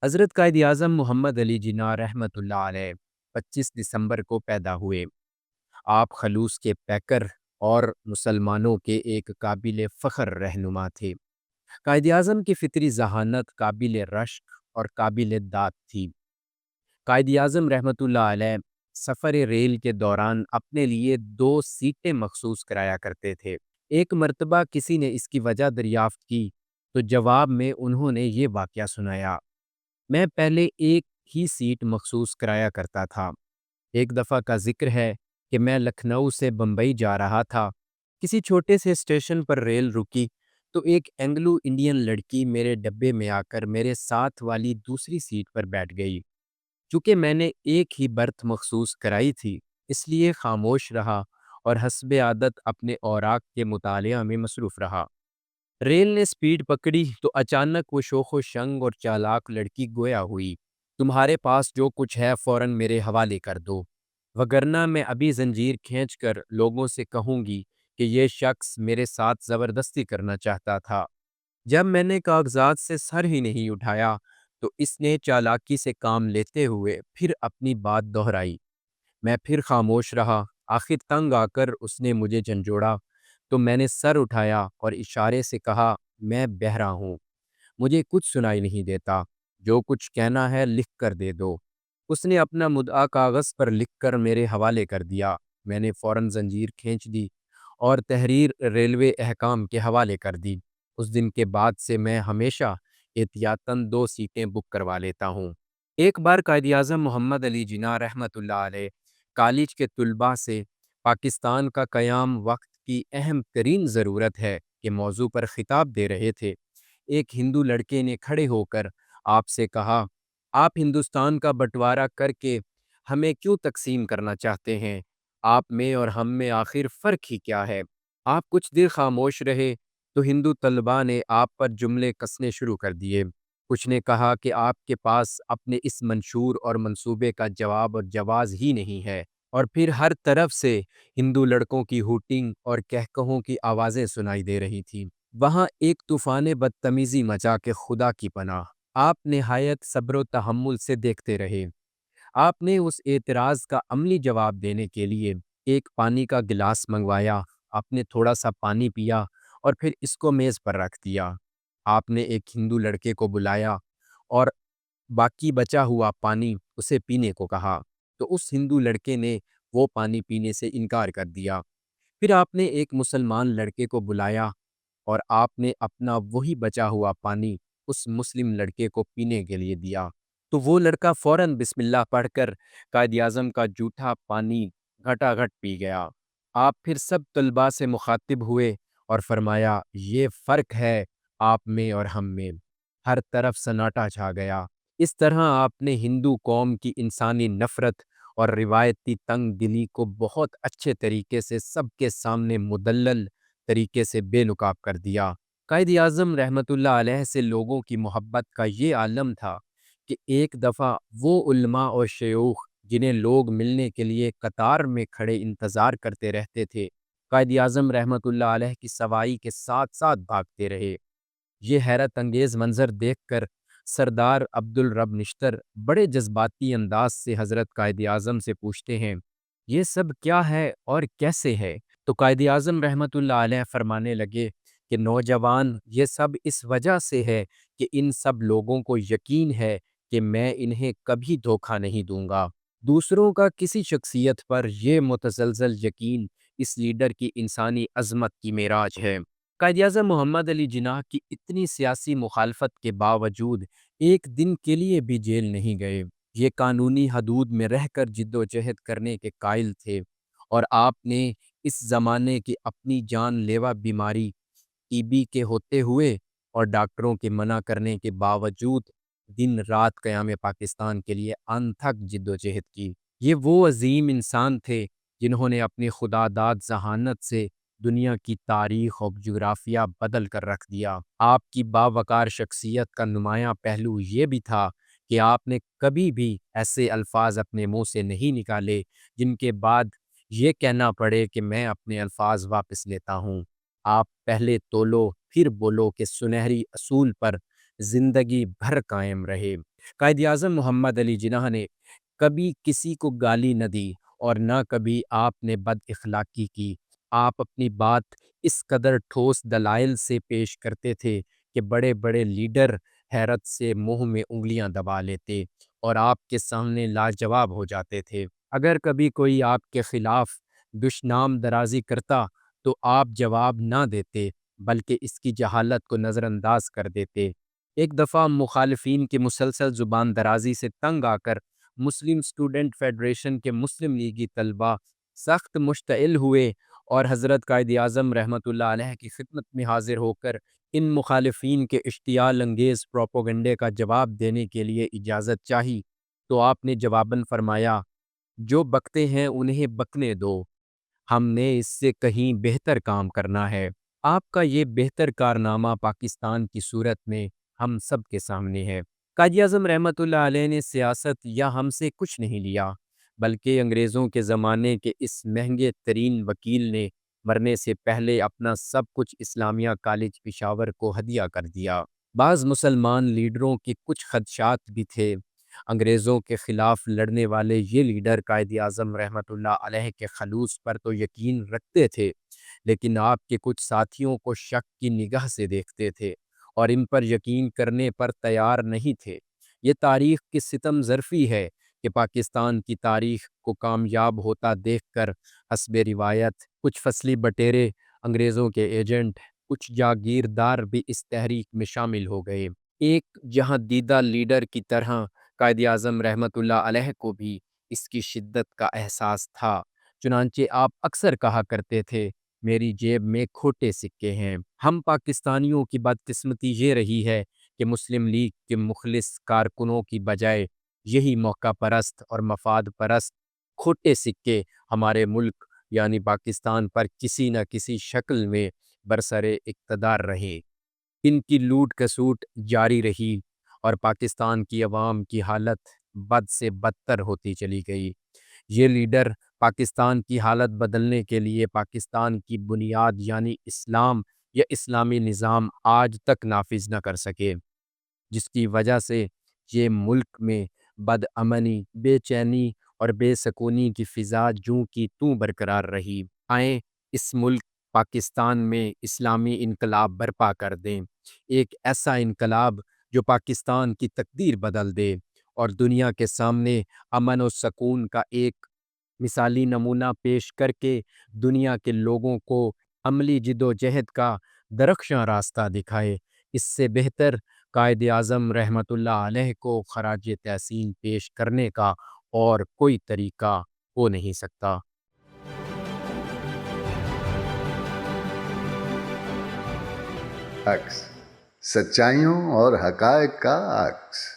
حضرت قائد اعظم محمد علی جناح رحمۃ اللہ علیہ 25 دسمبر کو پیدا ہوئے۔ آپ خلوص کے پیکر اور مسلمانوں کے ایک قابل فخر رہنما تھے۔ قائد اعظم کی فطری ذہانت قابل رشک اور قابل داد تھی۔ قائد اعظم رحمۃ اللہ علیہ سفر ریل کے دوران اپنے لیے 2 سیٹیں مخصوص کرایا کرتے تھے۔ ایک مرتبہ کسی نے اس کی وجہ دریافت کی تو جواب میں انہوں نے یہ واقعہ سنایا: میں پہلے ایک ہی سیٹ مخصوص کرایا کرتا تھا۔ ایک دفعہ کا ذکر ہے کہ میں لکھنؤ سے بمبئی جا رہا تھا۔ کسی چھوٹے سے اسٹیشن پر ریل رکی تو ایک اینگلو انڈین لڑکی میرے ڈبے میں آ کر میرے ساتھ والی دوسری سیٹ پر بیٹھ گئی۔ چونکہ میں نے ایک ہی برتھ مخصوص کرائی تھی، اس لیے خاموش رہا اور حسب عادت اپنے اوراق کے مطالعہ میں مصروف رہا۔ ریل نے سپیڈ پکڑی تو اچانک وہ شوخ و شنگ اور چالاک لڑکی گویا ہوئی: تمہارے پاس جو کچھ ہے فوراً میرے حوالے کر دو، وگرنہ میں ابھی زنجیر کھینچ کر لوگوں سے کہوں گی کہ یہ شخص میرے ساتھ زبردستی کرنا چاہتا تھا۔ جب میں نے کاغذات سے سر ہی نہیں اٹھایا تو اس نے چالاکی سے کام لیتے ہوئے پھر اپنی بات دہرائی۔ میں پھر خاموش رہا۔ آخر تنگ آ کر اس نے مجھے جھنجھوڑا تو میں نے سر اٹھایا اور اشارے سے کہا: میں بہرا ہوں، مجھے کچھ سنائی نہیں دیتا، جو کچھ کہنا ہے لکھ کر دے دو۔ اس نے اپنا مدعا کاغذ پر لکھ کر میرے حوالے کر دیا۔ میں نے فوراً زنجیر کھینچ دی اور تحریر ریلوے احکام کے حوالے کر دی۔ اس دن کے بعد سے میں ہمیشہ احتیاطاً 2 سیٹیں بک کروا لیتا ہوں۔ ایک بار قائد اعظم محمد علی جناح رحمۃ اللہ علیہ کالج کے طلباء سے پاکستان کا قیام وقت کی اہم ترین ضرورت ہے کہ موضوع پر خطاب دے رہے تھے۔ ایک ہندو لڑکے نے کھڑے ہو کر آپ سے کہا: آپ ہندوستان کا بٹوارا کر کے ہمیں کیوں تقسیم کرنا چاہتے ہیں؟ آپ میں اور ہم میں آخر فرق ہی کیا ہے؟ آپ کچھ دیر خاموش رہے تو ہندو طلباء نے آپ پر جملے کسنے شروع کر دیے۔ کچھ نے کہا کہ آپ کے پاس اپنے اس منشور اور منصوبے کا جواب اور جواز ہی نہیں ہے، اور پھر ہر طرف سے ہندو لڑکوں کی ہوٹنگ اور کہکہوں کی آوازیں سنائی دے رہی تھیں۔ وہاں ایک طوفان بدتمیزی مچا کے خدا کی پناہ آپ نہایت صبر و تحمل سے دیکھتے رہے۔ آپ نے اس اعتراض کا عملی جواب دینے کے لیے ایک پانی کا گلاس منگوایا۔ آپ نے تھوڑا سا پانی پیا اور پھر اس کو میز پر رکھ دیا۔ آپ نے ایک ہندو لڑکے کو بلایا اور باقی بچا ہوا پانی اسے پینے کو کہا، تو اس ہندو لڑکے نے وہ پانی پینے سے انکار کر دیا۔ پھر آپ نے ایک مسلمان لڑکے کو بلایا اور آپ نے اپنا وہی بچا ہوا پانی اس مسلم لڑکے کو پینے کے لیے دیا، تو وہ لڑکا فوراً بسم اللہ پڑھ کر قائد اعظم کا جھوٹا پانی گھٹا گھٹ پی گیا۔ آپ پھر سب طلباء سے مخاطب ہوئے اور فرمایا: یہ فرق ہے آپ میں اور ہم میں۔ ہر طرف سناٹا چھا گیا۔ اس طرح آپ نے ہندو قوم کی انسانی نفرت اور روایتی تنگ دلی کو بہت اچھے طریقے سے سب کے سامنے مدلل طریقے سے بے نقاب کر دیا۔ قائد اعظم رحمۃ اللہ علیہ سے لوگوں کی محبت کا یہ عالم تھا کہ ایک دفعہ وہ علماء اور شیوخ جنہیں لوگ ملنے کے لیے قطار میں کھڑے انتظار کرتے رہتے تھے، قائد اعظم رحمۃ اللہ علیہ کی سوائی کے ساتھ ساتھ بھاگتے رہے۔ یہ حیرت انگیز منظر دیکھ کر سردار عبد الرب نشتر بڑے جذباتی انداز سے حضرت قائد اعظم سے پوچھتے ہیں: یہ سب کیا ہے اور کیسے ہے؟ تو قائد اعظم رحمۃ اللہ علیہ فرمانے لگے کہ نوجوان، یہ سب اس وجہ سے ہے کہ ان سب لوگوں کو یقین ہے کہ میں انہیں کبھی دھوکہ نہیں دوں گا۔ دوسروں کا کسی شخصیت پر یہ متزلزل یقین اس لیڈر کی انسانی عظمت کی معراج ہے۔ قائد اعظم محمد علی جناح کی اتنی سیاسی مخالفت کے باوجود ایک دن کے لیے بھی جیل نہیں گئے۔ یہ قانونی حدود میں رہ کر جد و جہد کرنے کے قائل تھے، اور آپ نے اس زمانے کی اپنی جان لیوا بیماری ٹی بی کے ہوتے ہوئے اور ڈاکٹروں کے منع کرنے کے باوجود دن رات قیام پاکستان کے لیے انتھک جد و جہد کی۔ یہ وہ عظیم انسان تھے جنہوں نے اپنی خدا داد ذہانت سے دنیا کی تاریخ اور جغرافیہ بدل کر رکھ دیا۔ آپ کی باوقار شخصیت کا نمایاں پہلو یہ بھی تھا کہ آپ نے کبھی بھی ایسے الفاظ اپنے منہ سے نہیں نکالے جن کے بعد یہ کہنا پڑے کہ میں اپنے الفاظ واپس لیتا ہوں۔ آپ پہلے تولو پھر بولو کے سنہری اصول پر زندگی بھر قائم رہے۔ قائد اعظم محمد علی جناح نے کبھی کسی کو گالی نہ دی اور نہ کبھی آپ نے بد اخلاقی کی۔ آپ اپنی بات اس قدر ٹھوس دلائل سے پیش کرتے تھے کہ بڑے بڑے لیڈر حیرت سے منہ میں انگلیاں دبا لیتے اور آپ کے سامنے لاجواب ہو جاتے تھے۔ اگر کبھی کوئی آپ کے خلاف دشنام درازی کرتا تو آپ جواب نہ دیتے بلکہ اس کی جہالت کو نظر انداز کر دیتے۔ ایک دفعہ مخالفین کی مسلسل زبان درازی سے تنگ آ کر مسلم اسٹوڈنٹ فیڈریشن کے مسلم لیگی طلبہ سخت مشتعل ہوئے اور حضرت قائد اعظم رحمۃ اللہ علیہ کی خدمت میں حاضر ہو کر ان مخالفین کے اشتعال انگیز پروپیگنڈے کا جواب دینے کے لیے اجازت چاہی تو آپ نے جواباً فرمایا، جو بکتے ہیں انہیں بکنے دو، ہم نے اس سے کہیں بہتر کام کرنا ہے۔ آپ کا یہ بہتر کارنامہ پاکستان کی صورت میں ہم سب کے سامنے ہے۔ قائد اعظم رحمۃ اللہ علیہ نے سیاست یا ہم سے کچھ نہیں لیا، بلکہ انگریزوں کے زمانے کے اس مہنگے ترین وکیل نے مرنے سے پہلے اپنا سب کچھ اسلامیہ کالج پشاور کو ہدیہ کر دیا۔ بعض مسلمان لیڈروں کے کچھ خدشات بھی تھے۔ انگریزوں کے خلاف لڑنے والے یہ لیڈر قائد اعظم رحمۃ اللہ علیہ کے خلوص پر تو یقین رکھتے تھے، لیکن آپ کے کچھ ساتھیوں کو شک کی نگاہ سے دیکھتے تھے اور ان پر یقین کرنے پر تیار نہیں تھے۔ یہ تاریخ کی ستم ظرفی ہے کہ پاکستان کی تاریخ کو کامیاب ہوتا دیکھ کر حسب روایت کچھ فصلی بٹیرے، انگریزوں کے ایجنٹ، کچھ جاگیردار بھی اس تحریک میں شامل ہو گئے۔ ایک جہاں دیدہ لیڈر کی طرح قائد اعظم رحمۃ اللہ علیہ کو بھی اس کی شدت کا احساس تھا، چنانچہ آپ اکثر کہا کرتے تھے، میری جیب میں کھوٹے سکے ہیں۔ ہم پاکستانیوں کی بدقسمتی یہ رہی ہے کہ مسلم لیگ کے مخلص کارکنوں کی بجائے یہی موقع پرست اور مفاد پرست کھوٹے سکے ہمارے ملک یعنی پاکستان پر کسی نہ کسی شکل میں برسر اقتدار رہے۔ ان کی لوٹ کسوٹ جاری رہی اور پاکستان کی عوام کی حالت بد سے بدتر ہوتی چلی گئی۔ یہ لیڈر پاکستان کی حالت بدلنے کے لیے پاکستان کی بنیاد یعنی اسلام یا اسلامی نظام آج تک نافذ نہ کر سکے، جس کی وجہ سے یہ ملک میں بدامنی، بے چینی اور بے سکونی کی فضا جوں کی توں برقرار رہی۔ آئیں اس ملک پاکستان میں اسلامی انقلاب برپا کر دیں، ایک ایسا انقلاب جو پاکستان کی تقدیر بدل دے اور دنیا کے سامنے امن و سکون کا ایک مثالی نمونہ پیش کر کے دنیا کے لوگوں کو عملی جد و جہد کا درخشاں راستہ دکھائے۔ اس سے بہتر قائد اعظم رحمۃ اللہ علیہ کو خراج تحسین پیش کرنے کا اور کوئی طریقہ ہو نہیں سکتا۔ عکس، سچائیوں اور حقائق کا عکس۔